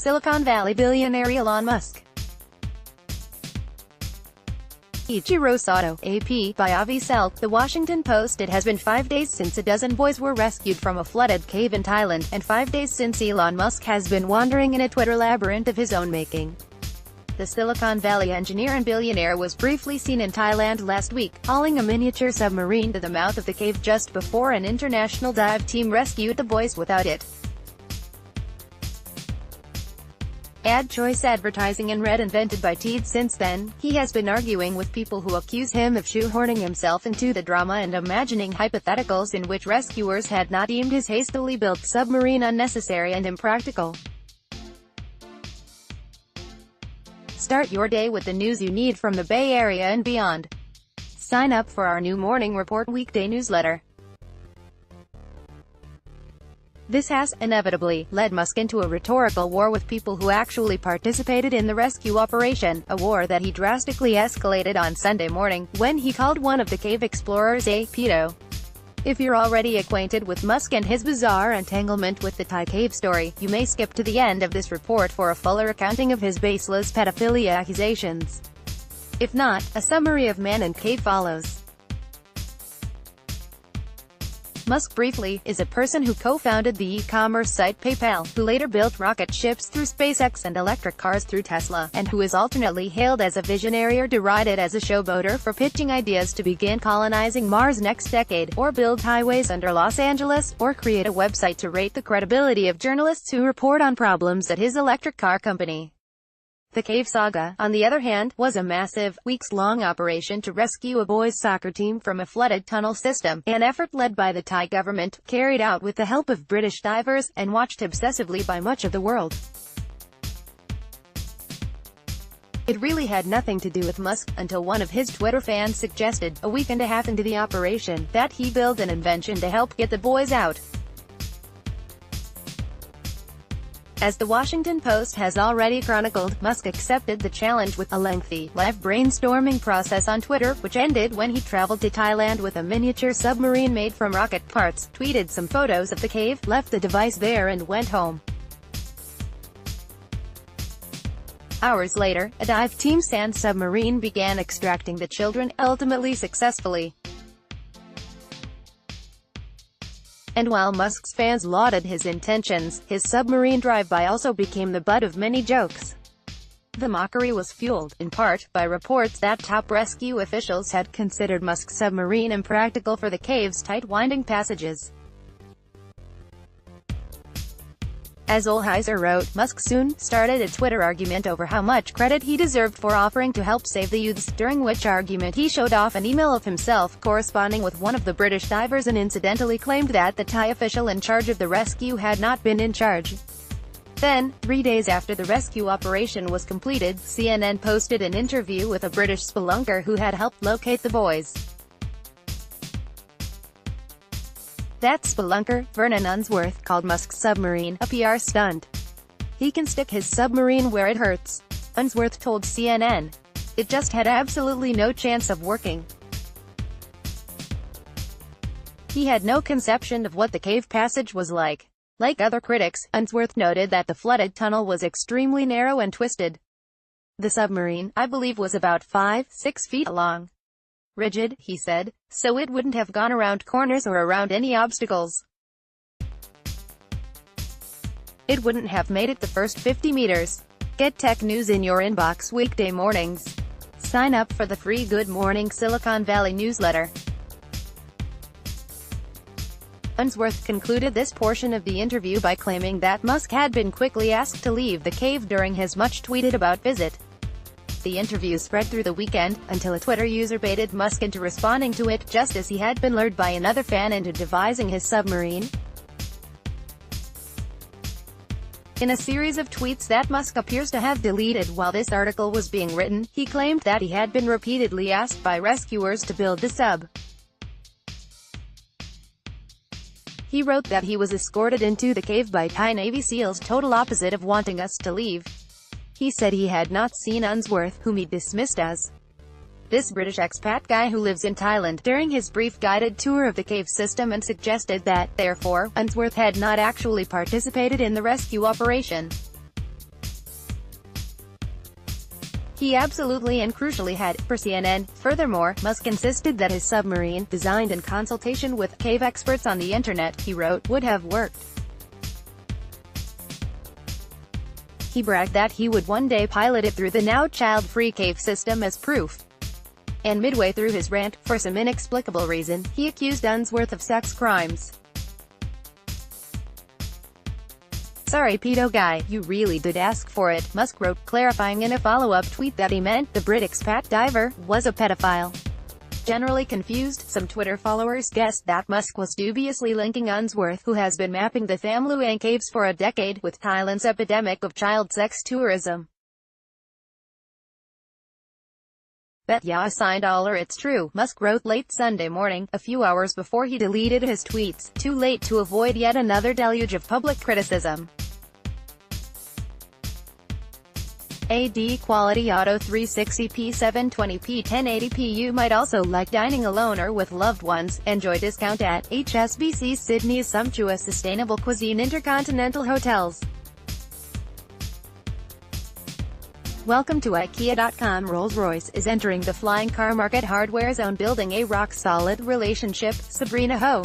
Silicon Valley billionaire Elon Musk. Ichiro Sato, AP, by Avi Selk, The Washington Post. It has been 5 days since a dozen boys were rescued from a flooded cave in Thailand, and 5 days since Elon Musk has been wandering in a Twitter labyrinth of his own making. The Silicon Valley engineer and billionaire was briefly seen in Thailand last week, hauling a miniature submarine to the mouth of the cave just before an international dive team rescued the boys without it. Ad choice advertising and red invented by Teed. Since then, he has been arguing with people who accuse him of shoehorning himself into the drama and imagining hypotheticals in which rescuers had not deemed his hastily built submarine unnecessary and impractical. Start your day with the news you need from the Bay Area and beyond. Sign up for our new Morning Report weekday newsletter. This has, inevitably, led Musk into a rhetorical war with people who actually participated in the rescue operation, a war that he drastically escalated on Sunday morning, when he called one of the cave explorers a pedo. If you're already acquainted with Musk and his bizarre entanglement with the Thai cave story, you may skip to the end of this report for a fuller accounting of his baseless pedophilia accusations. If not, a summary of man and cave follows. Musk, briefly, is a person who co-founded the e-commerce site PayPal, who later built rocket ships through SpaceX and electric cars through Tesla, and who is alternately hailed as a visionary or derided as a showboater for pitching ideas to begin colonizing Mars next decade, or build highways under Los Angeles, or create a website to rate the credibility of journalists who report on problems at his electric car company. The cave saga, on the other hand, was a massive, weeks-long operation to rescue a boys' soccer team from a flooded tunnel system, an effort led by the Thai government, carried out with the help of British divers, and watched obsessively by much of the world. It really had nothing to do with Musk, until one of his Twitter fans suggested, a week and a half into the operation, that he build an invention to help get the boys out. As The Washington Post has already chronicled, Musk accepted the challenge with a lengthy, live brainstorming process on Twitter, which ended when he traveled to Thailand with a miniature submarine made from rocket parts, tweeted some photos of the cave, left the device there and went home. Hours later, a dive team sand submarine began extracting the children, ultimately successfully. And while Musk's fans lauded his intentions, his submarine drive-by also became the butt of many jokes. The mockery was fueled, in part, by reports that top rescue officials had considered Musk's submarine impractical for the cave's tight winding passages. As Olheiser wrote, Musk soon started a Twitter argument over how much credit he deserved for offering to help save the youths, during which argument he showed off an email of himself corresponding with one of the British divers and incidentally claimed that the Thai official in charge of the rescue had not been in charge. Then, 3 days after the rescue operation was completed, CNN posted an interview with a British spelunker who had helped locate the boys. That spelunker, Vernon Unsworth, called Musk's submarine a PR stunt. He can stick his submarine where it hurts, Unsworth told CNN. It just had absolutely no chance of working. He had no conception of what the cave passage was like. Like other critics, Unsworth noted that the flooded tunnel was extremely narrow and twisted. The submarine, I believe, was about 5-6 feet long. Rigid, he said, so it wouldn't have gone around corners or around any obstacles. It wouldn't have made it the first 50 meters. Get tech news in your inbox weekday mornings. Sign up for the free Good Morning Silicon Valley newsletter. Unsworth concluded this portion of the interview by claiming that Musk had been quickly asked to leave the cave during his much-tweeted-about visit. The interview spread through the weekend, until a Twitter user baited Musk into responding to it, just as he had been lured by another fan into devising his submarine. In a series of tweets that Musk appears to have deleted while this article was being written, he claimed that he had been repeatedly asked by rescuers to build the sub. He wrote that he was escorted into the cave by Thai Navy SEALs, total opposite of wanting us to leave. He said he had not seen Unsworth, whom he dismissed as this British expat guy who lives in Thailand, during his brief guided tour of the cave system, and suggested that, therefore, Unsworth had not actually participated in the rescue operation. He absolutely and crucially had, for CNN. Furthermore, Musk insisted that his submarine, designed in consultation with cave experts on the internet, he wrote, would have worked. He bragged that he would one day pilot it through the now child-free cave system as proof. And midway through his rant, for some inexplicable reason, he accused Unsworth of sex crimes. "Sorry pedo guy, you really did ask for it," Musk wrote, clarifying in a follow-up tweet that he meant the Brit expat diver was a pedophile. Generally confused, some Twitter followers guessed that Musk was dubiously linking Unsworth, who has been mapping the Tham Luang caves for a decade, with Thailand's epidemic of child sex tourism. "Bet ya a signed dollar it's true," Musk wrote late Sunday morning, a few hours before he deleted his tweets, too late to avoid yet another deluge of public criticism. AD Quality Auto 360p 720p 1080p. You might also like dining alone or with loved ones. Enjoy discount at HSBC Sydney's sumptuous sustainable cuisine Intercontinental Hotels. Welcome to IKEA.com. Rolls-Royce is entering the flying car market hardware zone, building a rock-solid relationship. Sabrina Ho,